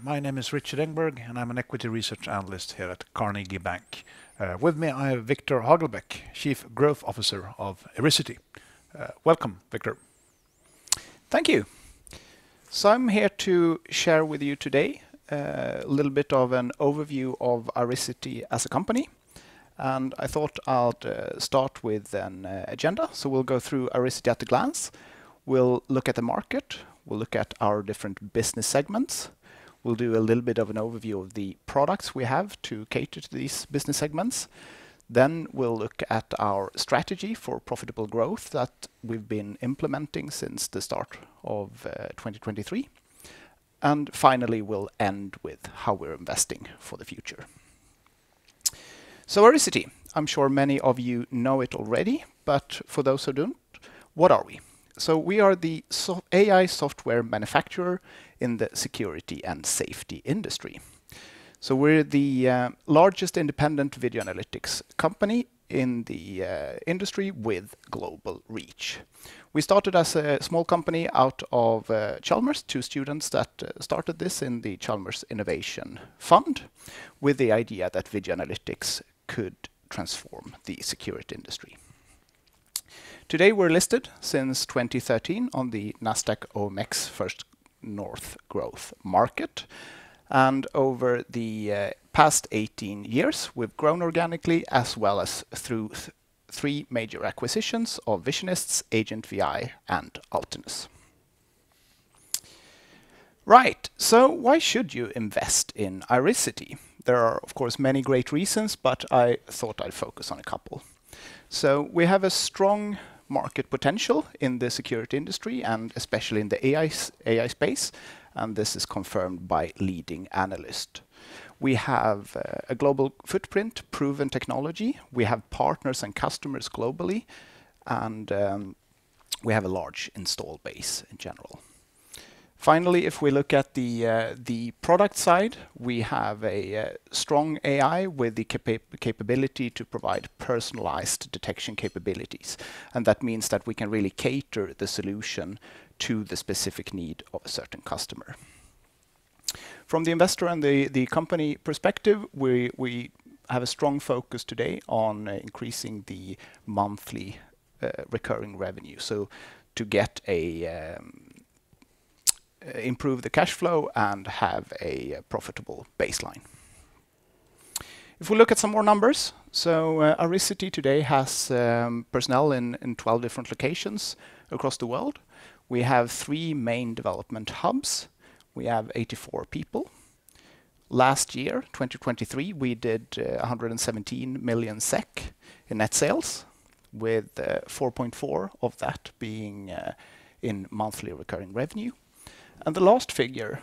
My name is Richard Engberg, and I'm an equity research analyst here at Carnegie Bank. With me, I have Victor Hagelbeck, Chief Growth Officer of Irisity. Welcome, Victor. Thank you. So I'm here to share with you today a little bit of an overview of Irisity as a company. And I thought I'd start with an agenda. So we'll go through Irisity at a glance. We'll look at the market. We'll look at our different business segments. We'll do a little bit of an overview of the products we have to cater to these business segments. Then we'll look at our strategy for profitable growth that we've been implementing since the start of 2023. And finally, we'll end with how we're investing for the future. So Irisity, I'm sure many of you know it already, but for those who don't, what are we? So we are the AI software manufacturer in the security and safety industry. So we're the largest independent video analytics company in the industry with global reach. We started as a small company out of Chalmers, 2 students that started this in the Chalmers Innovation Fund with the idea that video analytics could transform the security industry. Today we're listed since 2013 on the Nasdaq OMX First North Growth Market. And over the past 18 years, we've grown organically as well as through 3 major acquisitions of Visionists, Agent VI, and Altinus. Right, so why should you invest in Irisity? There are, of course, many great reasons, but I thought I'd focus on a couple. So we have a strong market potential in the security industry and especially in the AI space, and this is confirmed by leading analysts. We have a global footprint, proven technology, we have partners and customers globally, and we have a large install base in general. Finally, if we look at the product side, we have a strong AI with the capability to provide personalized detection capabilities. And that means that we can really cater the solution to the specific need of a certain customer. From the investor and the company perspective, we have a strong focus today on increasing the monthly recurring revenue. So to get improve the cash flow and have a profitable baseline. If we look at some more numbers, so Irisity today has personnel in 12 different locations across the world. We have 3 main development hubs. We have 84 people. Last year, 2023, we did 117 million SEK in net sales, with 4.4 of that being in monthly recurring revenue. And the last figure,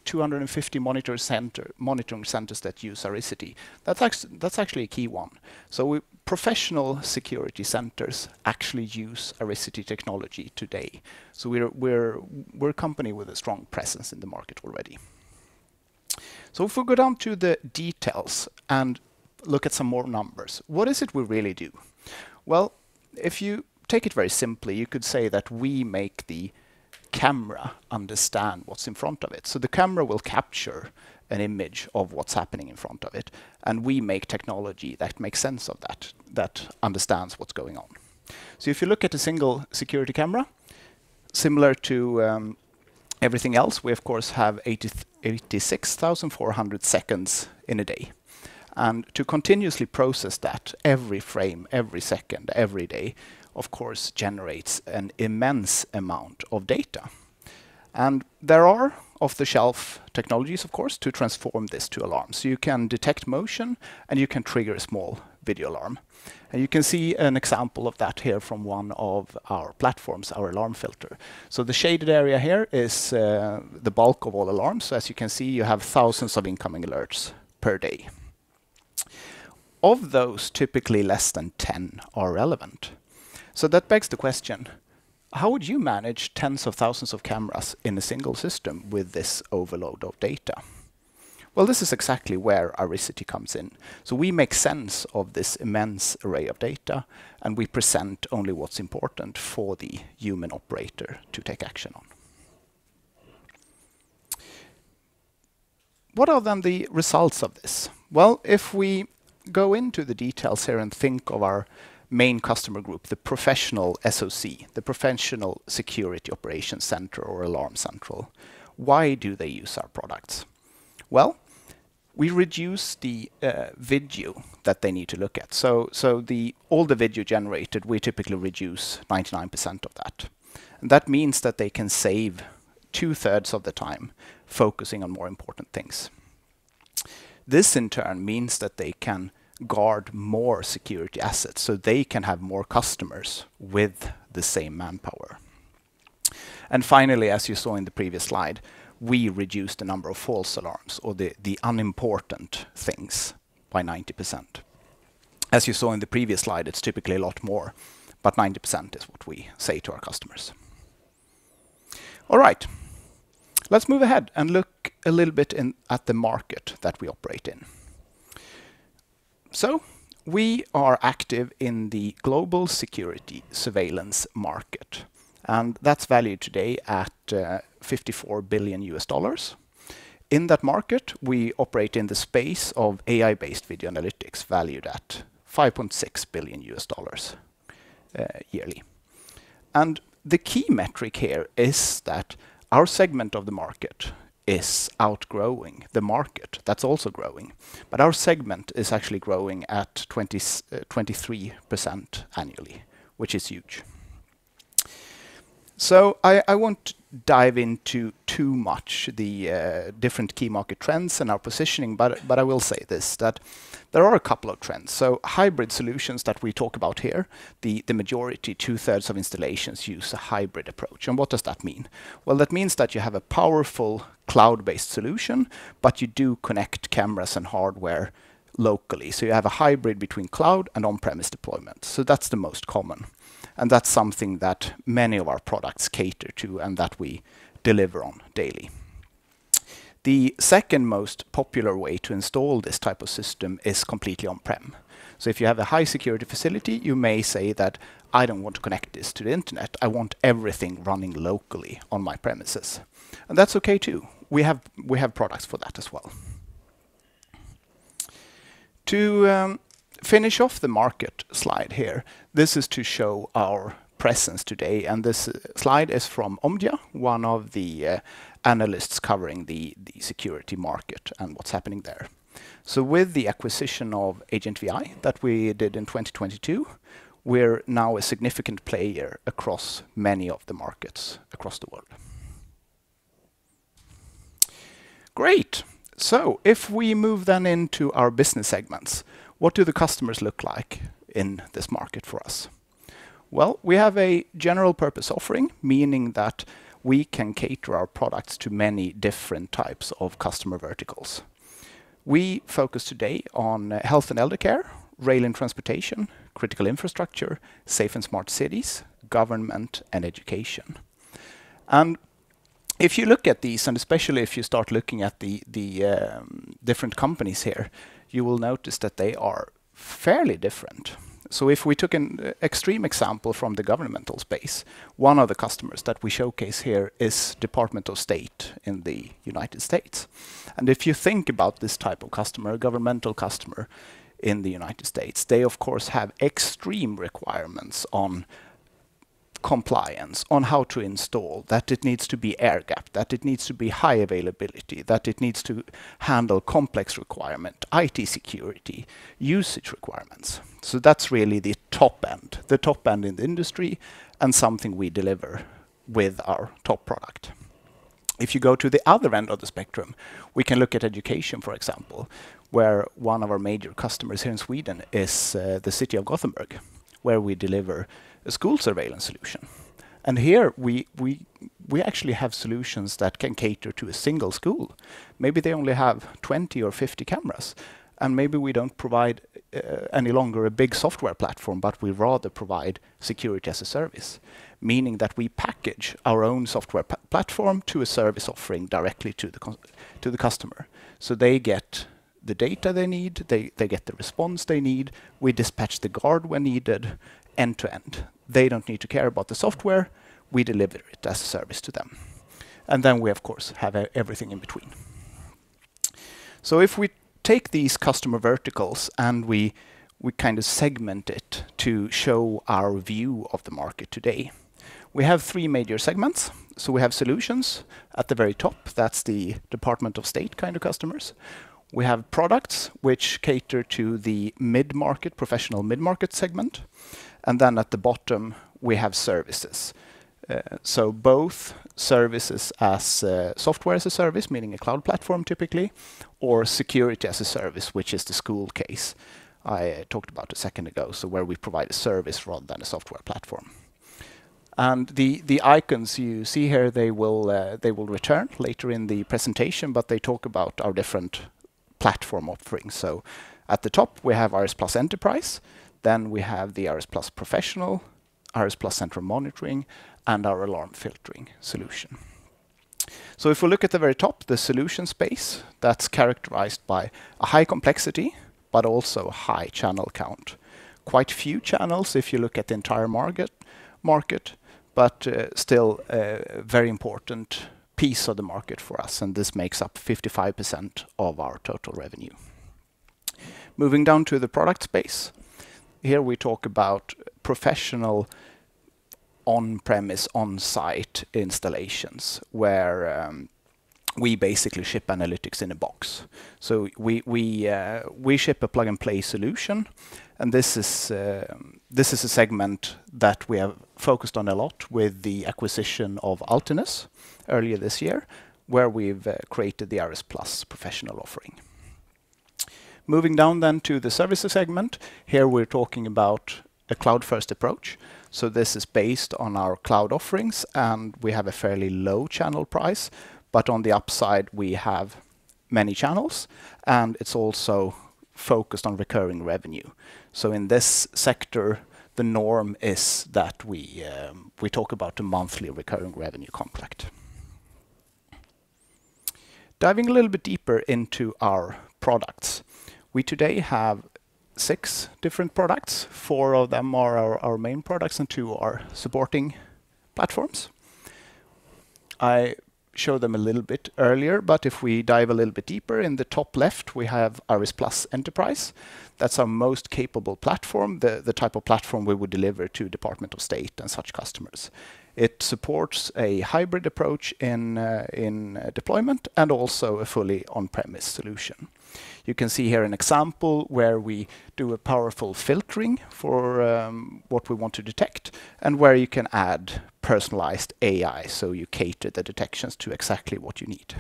250 monitoring centers that use Irisity, that's actually a key one. So professional security centers actually use Irisity technology today. So we're a company with a strong presence in the market already. So if we go down to the details and look at some more numbers, what is it we really do? Well, if you take it very simply, you could say that we make the camera understand what's in front of it. So the camera will capture an image of what's happening in front of it, and we make technology that makes sense of that understands what's going on. So if you look at a single security camera, similar to everything else, we of course have 86,400 seconds in a day. And to continuously process that every frame, every second, every day, of course, generates an immense amount of data. And there are off-the-shelf technologies, of course, to transform this to alarms. So you can detect motion and you can trigger a small video alarm. And you can see an example of that here from one of our platforms, our alarm filter. So the shaded area here is the bulk of all alarms. So as you can see, you have thousands of incoming alerts per day. Of those, typically less than 10 are relevant. So that begs the question, how would you manage tens of thousands of cameras in a single system with this overload of data? Well, this is exactly where Irisity comes in. So we make sense of this immense array of data, and we present only what's important for the human operator to take action on. what are then the results of this? Well, if we go into the details here and think of our main customer group, the professional SOC, the Professional Security Operations Center or Alarm Central, why do they use our products? Well, we reduce the video that they need to look at. So all the video generated, we typically reduce 99% of that. And that means that they can save 2/3 of the time focusing on more important things. This in turn means that they can guard more security assets, so they can have more customers with the same manpower. And finally, as you saw in the previous slide, we reduce the number of false alarms, or the unimportant things, by 90%. As you saw in the previous slide, it's typically a lot more, but 90% is what we say to our customers. All right, let's move ahead and look a little bit at the market that we operate in. So we are active in the global security surveillance market, and that's valued today at $54 billion. In that market, we operate in the space of AI-based video analytics, valued at $5.6 billion yearly. And the key metric here is that our segment of the market is outgrowing the market that's also growing. But our segment is actually growing at 23% annually, which is huge. So I won't dive into too much the different key market trends and our positioning, but I will say this, that there are a couple of trends. So hybrid solutions that we talk about here, the majority, 2/3 of installations use a hybrid approach. And what does that mean? Well, that means that you have a powerful cloud-based solution, but you do connect cameras and hardware locally. So you have a hybrid between cloud and on-premise deployment. So that's the most common. And that's something that many of our products cater to and that we deliver on daily. The second most popular way to install this type of system is completely on-prem. So if you have a high security facility, you may say that I don't want to connect this to the internet. I want everything running locally on my premises. And that's okay too. We have products for that as well. To finish off the market slide here, this is to show our presence today, and this slide is from Omdia, one of the analysts covering the security market and what's happening there. So with the acquisition of Agent VI that we did in 2022, we're now a significant player across many of the markets across the world. Great. So if we move then into our business segments, what do the customers look like in this market for us? Well, we have a general purpose offering, meaning that we can cater our products to many different types of customer verticals. We focus today on health and elder care, rail and transportation, critical infrastructure, safe and smart cities, government, and education. And if you look at these, and especially if you start looking at the different companies here, you will notice that they are fairly different. So if we took an extreme example from the governmental space, one of the customers that we showcase here is Department of State in the United States. And if you think about this type of customer, a governmental customer in the United States, they of course have extreme requirements on compliance, on how to install, that it needs to be air-gapped, that it needs to be high availability, that it needs to handle complex requirement, IT security, usage requirements. So that's really the top end in the industry, and something we deliver with our top product. If you go to the other end of the spectrum, we can look at education, for example, where one of our major customers here in Sweden is the city of Gothenburg, where we deliver a school surveillance solution. And here we actually have solutions that can cater to a single school. Maybe they only have 20 or 50 cameras, and maybe we don't provide any longer a big software platform, but we rather provide security as a service, meaning that we package our own software platform to a service offering directly to the customer. So they get the data they need, they get the response they need, we dispatch the guard when needed, end to end. They don't need to care about the software, we deliver it as a service to them. And then we of course have everything in between. So if we take these customer verticals and we kind of segment it to show our view of the market today. We have three major segments. So we have solutions at the very top. That's the Department of State kind of customers. We have products which cater to the mid-market, professional mid-market segment. And then at the bottom, we have services. So both services as software as a service, meaning a cloud platform typically, or security as a service, which is the school case I talked about a second ago, so where we provide a service rather than a software platform. And the icons you see here, they will return later in the presentation, but they talk about our different platform offerings. So at the top, we have Iris Plus Enterprise. Then we have the Iris Plus Professional, Iris Plus Central Monitoring, and our alarm filtering solution. So if we look at the very top, the solution space, that's characterized by a high complexity, but also a high channel count. Quite few channels if you look at the entire market, but still a very important piece of the market for us, and this makes up 55% of our total revenue. Moving down to the product space, here we talk about professional on-premise, on-site installations where we basically ship analytics in a box. So we ship a plug-and-play solution, and this is a segment that we have focused on a lot with the acquisition of Altinus earlier this year, where we've created the Iris Plus professional offering. Moving down then to the services segment, here we're talking about a cloud-first approach. So this is based on our cloud offerings, and we have a fairly low channel price, but on the upside we have many channels, and it's also focused on recurring revenue. So in this sector, the norm is that we talk about a monthly recurring revenue contract. Diving a little bit deeper into our products, we today have 6 different products. 4 of them are our main products and 2 are supporting platforms. I showed them a little bit earlier, but if we dive a little bit deeper, in the top left we have Iris Plus Enterprise. That's our most capable platform, the type of platform we would deliver to Department of State and such customers. It supports a hybrid approach in deployment and also a fully on-premise solution. You can see here an example where we do a powerful filtering for what we want to detect, and where you can add personalized AI, so you cater the detections to exactly what you need.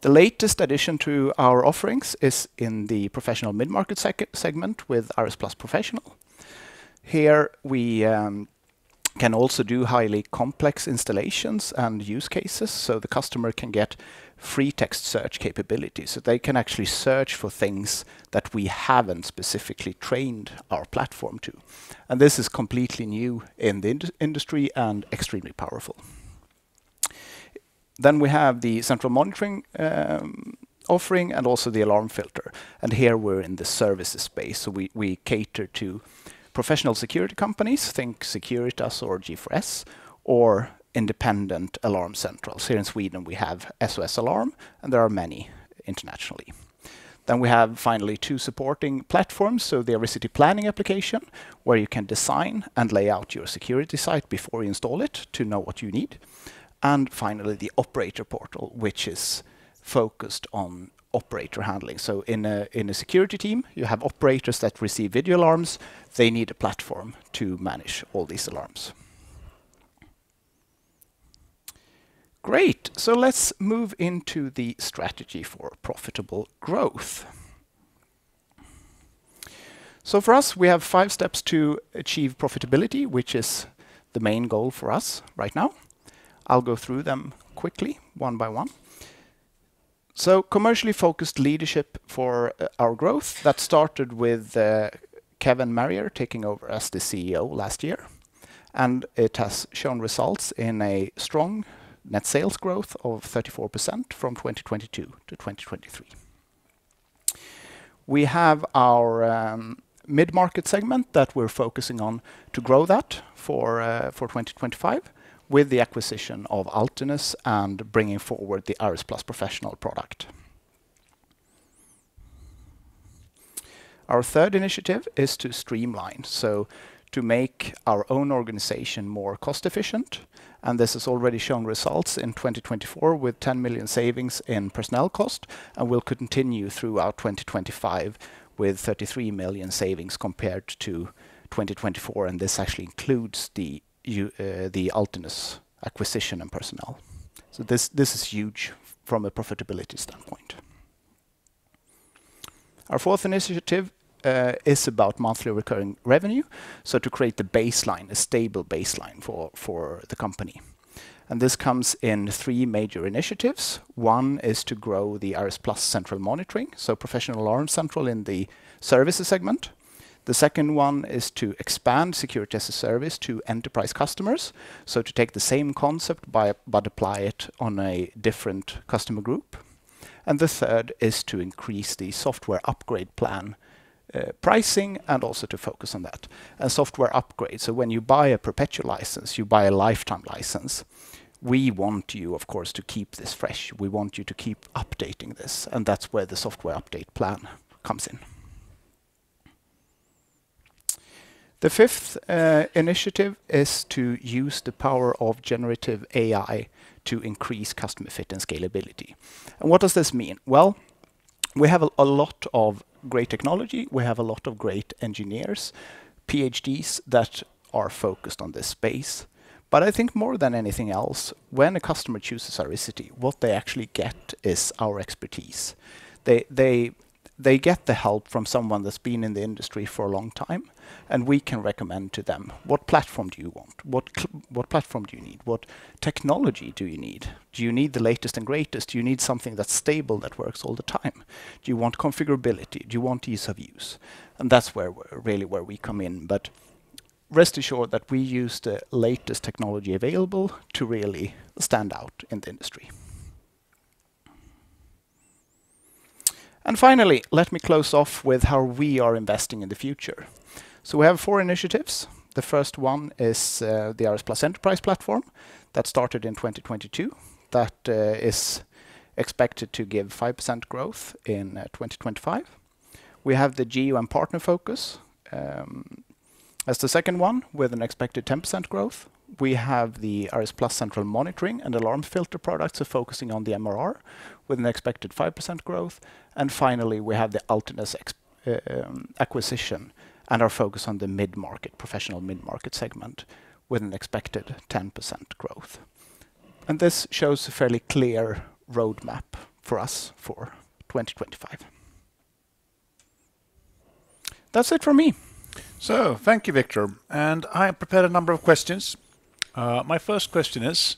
The latest addition to our offerings is in the professional mid-market segment with Iris Plus Professional. Here we can also do highly complex installations and use cases, so the customer can get free text search capabilities. So they can actually search for things that we haven't specifically trained our platform to. And this is completely new in the industry and extremely powerful. Then we have the central monitoring offering and also the alarm filter. And here we're in the services space. So we cater to professional security companies, think Securitas or G4S, or independent alarm centrals. Here in Sweden we have SOS Alarm, and there are many internationally. Then we have finally 2 supporting platforms, so the Irisity planning application, where you can design and lay out your security site before you install it to know what you need. And finally the operator portal, which is focused on operator handling. So in a security team, you have operators that receive video alarms. They need a platform to manage all these alarms. Great, so let's move into the strategy for profitable growth. So for us, we have 5 steps to achieve profitability, which is the main goal for us right now. I'll go through them quickly, one by one. So commercially focused leadership for our growth, that started with Kevin Marrier taking over as the CEO last year. And it has shown results in a strong net sales growth of 34% from 2022 to 2023. We have our mid-market segment that we're focusing on to grow that for 2025 with the acquisition of Altinus and bringing forward the Iris Plus Professional product. Our third initiative is to streamline, so to make our own organization more cost efficient. And this has already shown results in 2024 with 10 million savings in personnel cost, and will continue throughout 2025 with 33 million savings compared to 2024. And this actually includes the Altinus acquisition and personnel. So this is huge from a profitability standpoint. Our fourth initiative is about monthly recurring revenue, so to create the baseline, a stable baseline for the company. And this comes in three major initiatives. One is to grow the Iris Plus central monitoring, so professional alarm central in the services segment. The second one is to expand security as a service to enterprise customers, so to take the same concept but apply it on a different customer group. And the third is to increase the software upgrade plan pricing, and also to focus on that. And software upgrade, so when you buy a perpetual license, you buy a lifetime license. We want you, of course, to keep this fresh. We want you to keep updating this, and that's where the software update plan comes in. The fifth initiative is to use the power of generative AI to increase customer fit and scalability. And what does this mean? Well, we have a lot of great technology. We have a lot of great engineers, PhDs that are focused on this space. But I think more than anything else, when a customer chooses Irisity, what they actually get is our expertise. They get the help from someone that's been in the industry for a long time, and we can recommend to them, what platform do you want? What platform do you need? What technology do you need? Do you need the latest and greatest? Do you need something that's stable, that works all the time? Do you want configurability? Do you want ease of use? And that's where we come in. But rest assured that we use the latest technology available to really stand out in the industry. And finally, let me close off with how we are investing in the future. So we have 4 initiatives. The first one is the Iris Plus Enterprise platform that started in 2022. That is expected to give 5% growth in 2025. We have the geo and partner focus as the second one, with an expected 10% growth. We have the Iris Plus central monitoring and alarm filter products, so focusing on the MRR, with an expected 5% growth. And finally, we have the Altinus acquisition and our focus on the mid-market, professional mid-market segment, with an expected 10% growth. And this shows a fairly clear roadmap for us for 2025. That's it from me. So, thank you, Victor. And I prepared a number of questions. My first question is,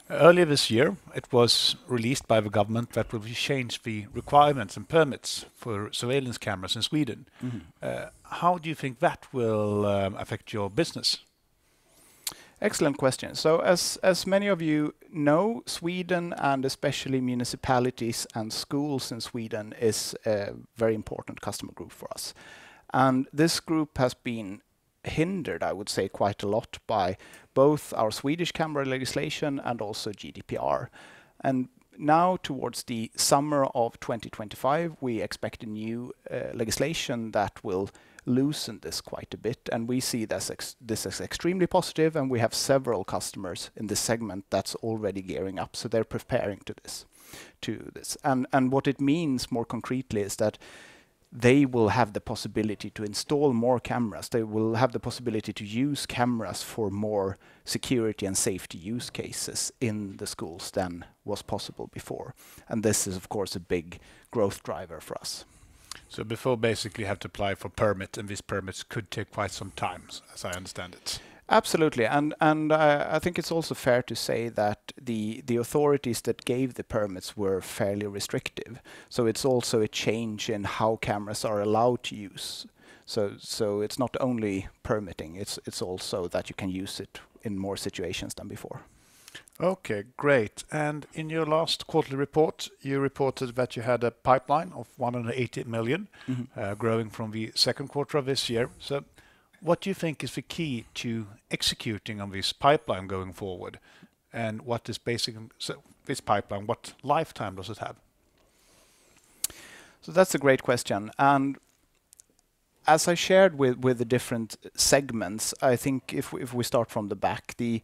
earlier this year, it was released by the government that will change the requirements and permits for surveillance cameras in Sweden. Mm-hmm. How do you think that will affect your business? Excellent question. So as many of you know, Sweden, and especially municipalities and schools in Sweden, is a very important customer group for us. And this group has been hindered, I would say, quite a lot by both our Swedish camera legislation and also GDPR. And now towards the summer of 2025, we expect a new legislation that will loosen this quite a bit. And we see this as extremely positive, and we have several customers in this segment that's already gearing up. So they're preparing to this. And what it means more concretely is that they will have the possibility to install more cameras. They will have the possibility to use cameras for more security and safety use cases in the schools than was possible before. And this is, of course, a big growth driver for us. So before, basically, you have to apply for permit, and these permits could take quite some time, as I understand it. Absolutely, and I think it's also fair to say that the authorities that gave the permits were fairly restrictive. So it's also a change in how cameras are allowed to use. So it's not only permitting; it's also that you can use it in more situations than before. Okay, great. And in your last quarterly report, you reported that you had a pipeline of 180 million, growing from the second quarter of this year. So, what do you think is the key to executing on this pipeline going forward? And what is this pipeline, what lifetime does it have? So that's a great question. And as I shared with the different segments, I think if we start from the back, the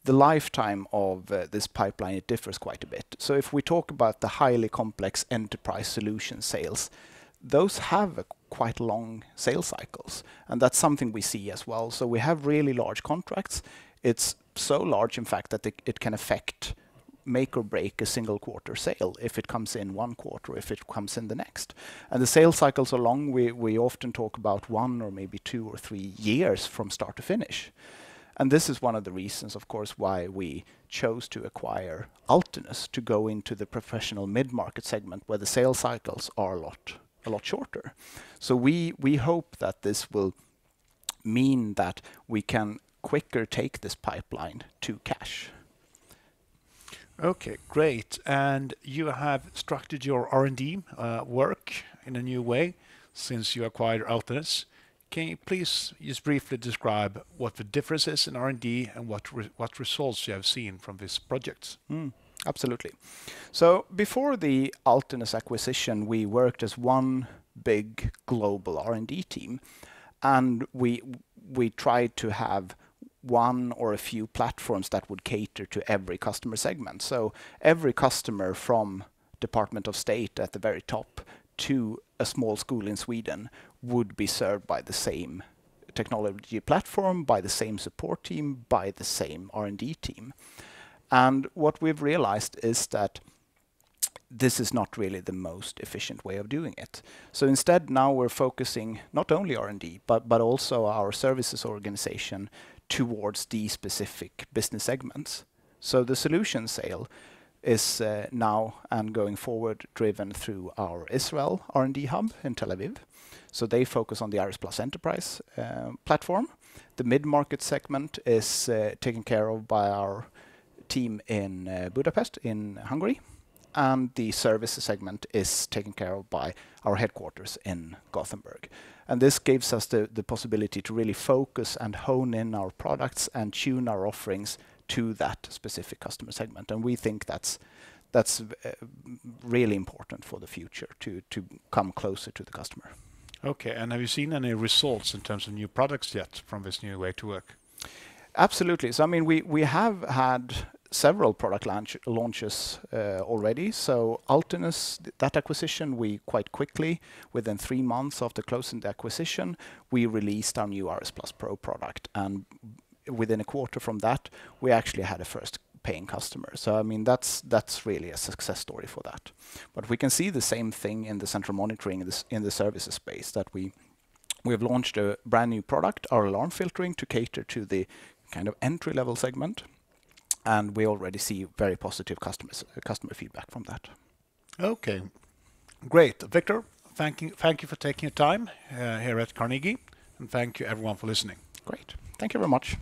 lifetime of this pipeline, it differs quite a bit. So if we talk about the highly complex enterprise solution sales, those have quite long sales cycles, and that's something we see as well. So we have really large contracts. It's so large, in fact, that it can affect, make or break a single quarter sale if it comes in one quarter, if it comes in the next. And the sales cycles are long. We often talk about 1 or maybe 2 or 3 years from start to finish. And this is one of the reasons, of course, why we chose to acquire Altinus, to go into the professional mid-market segment where the sales cycles are a lot shorter. So we hope that this will mean that we can quicker take this pipeline to cash. Okay, great. And you have structured your R&D work in a new way since you acquired Altinus. Can you please just briefly describe what the difference is in R&D and what results you have seen from these projects? Absolutely. So before the Altinus acquisition, we worked as one big global R&D team, and we tried to have one or a few platforms that would cater to every customer segment. So every customer, from Department of State at the very top to a small school in Sweden, would be served by the same technology platform, by the same support team, by the same R&D team. And what we've realized is that this is not really the most efficient way of doing it. So instead, now we're focusing not only R&D, but also our services organization towards these specific business segments. So the solution sale is now and going forward driven through our Israel R&D hub in Tel Aviv. So they focus on the Iris Plus Enterprise platform. The mid-market segment is taken care of by our team in Budapest in Hungary. And the services segment is taken care of by our headquarters in Gothenburg. And this gives us the possibility to really focus and hone in our products and tune our offerings to that specific customer segment. And we think that's really important for the future to come closer to the customer. Okay, and have you seen any results in terms of new products yet from this new way to work? Absolutely. So I mean, we have had several product launches already. So Altinus, that acquisition, we quite quickly, within 3 months after closing the acquisition, we released our new Iris Plus Pro product. And within a quarter from that, we actually had a first paying customer. So I mean, that's really a success story for that. But we can see the same thing in the central monitoring in the services space, that we've launched a brand new product, our alarm filtering, to cater to the kind of entry-level segment. And we already see very positive customer feedback from that. Okay, great. Victor, thank you for taking your time here at Carnegie, and thank you everyone for listening. Great. Thank you very much.